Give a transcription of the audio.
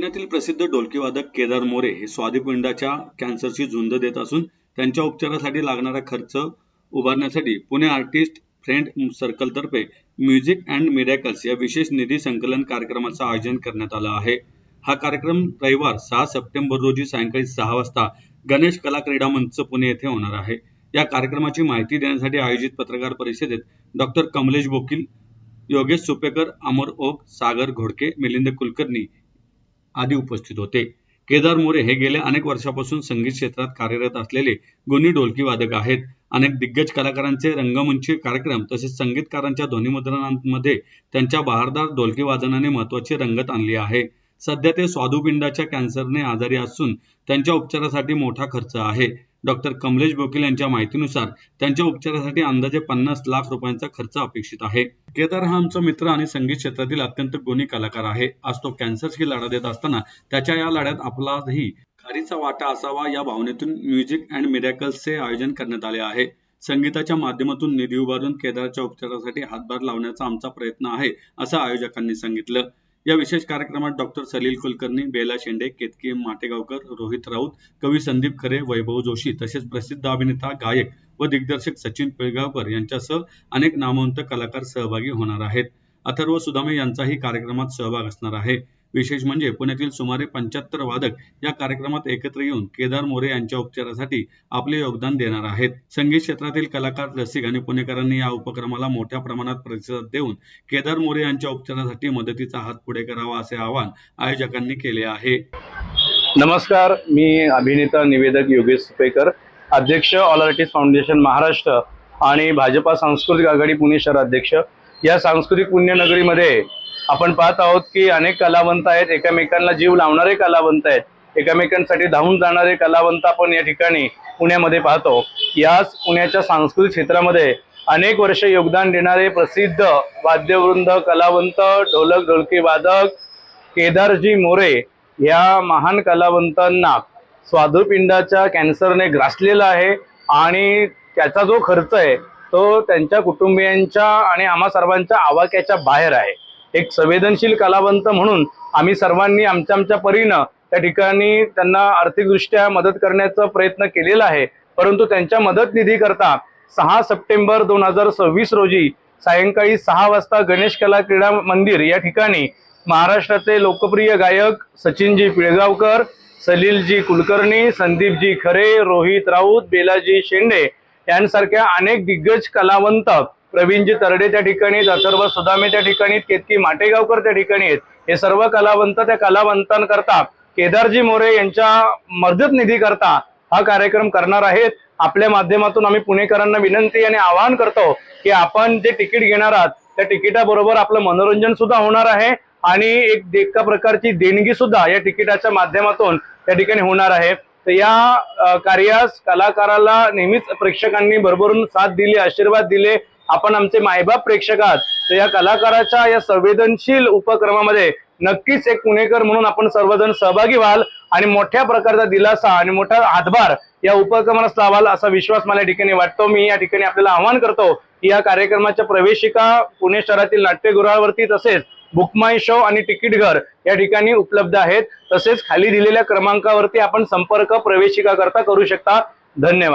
पुण्यातील प्रसिद्ध ढोलकीवादक केदार मोरे हे स्वादुपिंडाच्या कॅन्सरची झुंज देत असून त्यांच्या उपचारासाठी लागणारा खर्च उभारण्यासाठी पुणे आर्टिस्ट फ्रेंड सर्कलतर्फे म्युझिक अँड मिरॅकल्स या विशेष निधी संकलन कार्यक्रमाचं आयोजन करण्यात आलं आहे। हा कार्यक्रम रविवार 6 सप्टेंबर रोजी सायंकाळी 6 वाजता गणेश कला क्रीडा मंच पुणे येथे होणार आहे। या कार्यक्रमाची माहिती देण्यासाठी आयोजित पत्रकार परिषदेत डॉक्टर कमलेश बोकील, योगेश सुपेकर, अमर ओक, सागर घोडके, मिलिंद कुलकर्णी आदी उपस्थित होते। केदार मोरे हे गेल्या अनेक वर्षापासून संगीत क्षेत्रात कार्यरत असलेले गुणी ढोलकी वादक आहेत। अनेक दिग्गज कलाकारांचे रंगमंची कार्यक्रम तसेच संगीतकारांच्या ध्वनिमुद्रणांमध्ये त्यांच्या बहारदार ढोलकी वादनाने महत्त्वाची रंगत आणली आहे। सध्या ते स्वादुपिंडाच्या कॅन्सरने आजारी असून त्यांच्या उपचारासाठी मोठा खर्च आहे। डॉक्टर कमलेश बोकील यांच्या माहितीनुसार त्यांच्या उपचारासाठी अंदाजे 50 लाख रुपयांचा खर्च अपेक्षित आहे। केदार हा आमचा मित्र आणि संगीत क्षेत्रातील अत्यंत गुणी कलाकार आहे। आज तो कॅन्सरशी लढा देत असताना त्याच्या या लढ्यात आपलाही खारीचा वाटा असावा या भावनेतून म्युझिक अँड मिरॅकल्सचे आयोजन करण्यात आले आहे। संगीताच्या माध्यमातून निधी उभारून केदारच्या उपचारासाठी हातभार लावण्याचा आमचा प्रयत्न आहे, असं आयोजकांनी सांगितलं। या विशेष कार्यक्रमात डॉक्टर सलील कुलकर्णी, बेला शेंडे, केतकी माटेगावकर, रोहित राऊत, कवी संदीप खरे, वैभव जोशी तसेच प्रसिद्ध अभिनेता, गायक व दिग्दर्शक सचिन पिळगावकर यांच्यासह अनेक नामवंत कलाकार सहभागी होणार आहेत। अथर्व सुदामे यांचाही कार्यक्रमात सहभाग असणार आहे। विशेष म्हणजे पुण्यातील सुमारे 75 वादक या कार्यक्रमात एकत्र येऊन केदार मोरे यांच्या उपचारासाठी आपले योगदान देणार आहेत। संगीत क्षेत्रातील कलाकार, रसिक आणि पुणेकरांनी या उपक्रमाला मोठ्या प्रमाणात प्रतिसाद देऊन केदार मोरे यांच्या उपचारासाठी मदतीचा हात पुढे करावा असे आवाहन आयोजकांनी केले आहे। नमस्कार, मी अभिनेता निवेदक योगेश सुपेकर, अध्यक्ष ऑल आर्टिस्ट फाउंडेशन महाराष्ट्र आणि भाजपा सांस्कृतिक आघाडी पुणे शहर अध्यक्ष। या सांस्कृतिक पुण्यनगरीमध्ये आपण पाहत आहोत की अनेक कलावंत आहेत, एकमेकांना जीव लावणारे कलावंत आहेत, एकमेकांसाठी धावून जाणारे कलावंत आपण या ठिकाणी पुण्यामध्ये पाहतो। याच पुण्याच्या सांस्कृतिक क्षेत्रामध्ये अनेक वर्ष योगदान देणारे प्रसिद्ध वाद्यवृंद, कलावंत, ढोलक ढोलकी वादक केदारजी मोरे या महान कलावंतांना स्वादुपिंडाच्या कॅन्सरने ग्रासलेला आहे आणि त्याचा जो खर्च आहे तो त्यांच्या कुटुंबियांच्या आणि आम्हा सर्वांच्या आवाक्याच्या बाहेर आहे। एक संवेदनशील कलावंत म्हणून आम्ही सर्वांनी आमच्या परीनं त्या ठिकाणी त्यांना आर्थिकदृष्ट्या मदत करण्याचा प्रयत्न केलेला आहे, परंतु त्यांच्या मदत निधी करता 6 सप्टेंबर 2026 रोजी सायंकाळी 6 वाजता गणेश कला क्रीडा मंदिर या ठिकाणी महाराष्ट्राचे लोकप्रिय गायक सचिनजी पिळगावकर, सलीलजी कुलकर्णी, संदीपजी खरे, रोहित राऊत, बेलाजी शेंडे यांसारख्या अनेक दिग्गज कलावंत, प्रवीणजी तरडे त्या ठिकाणी, अथर्व सुदामे त्या ठिकाणी, केतकी माटेगावकर त्या ठिकाणी आहेत। हे सर्व कलावंत त्या कलावंतांकरता केदारजी मोरे यांच्या मदत निधी करता हा कार्यक्रम करणार आहेत। आपल्या माध्यमातून आम्ही पुणेकरांना विनंती आणि आवाहन करतो की आपण जे तिकीट घेणार आहात त्या तिकिटाबरोबर आपलं मनोरंजन सुद्धा होणार आहे आणि एका प्रकारची देणगी सुद्धा या तिकिटाच्या माध्यमातून त्या ठिकाणी होणार आहे। तर या कार्यास कलाकाराला नेहमीच प्रेक्षकांनी भरभरून साथ दिली, आशीर्वाद दिले। आपण आमचे मायबाप प्रेक्षक आहात, तर या कलाकाराच्या या संवेदनशील उपक्रमामध्ये नक्कीच एक पुणेकर म्हणून आपण सर्वजण सहभागी व्हाल आणि मोठ्या प्रकारचा दिलासा आणि मोठा हातभार या उपक्रमास लावाल असा विश्वास मला या ठिकाणी वाटतो। मी या ठिकाणी आपल्याला आवाहन करतो की या कार्यक्रमाच्या प्रवेशिका पुणे शहरातील नाट्यगृहावरती तसेच बुक माय शो आणि तिकीट घर या ठिकाणी उपलब्ध आहेत। तसेच खाली दिलेल्या क्रमांकावरती आपण संपर्क प्रवेशिका करता करू शकता। धन्यवाद।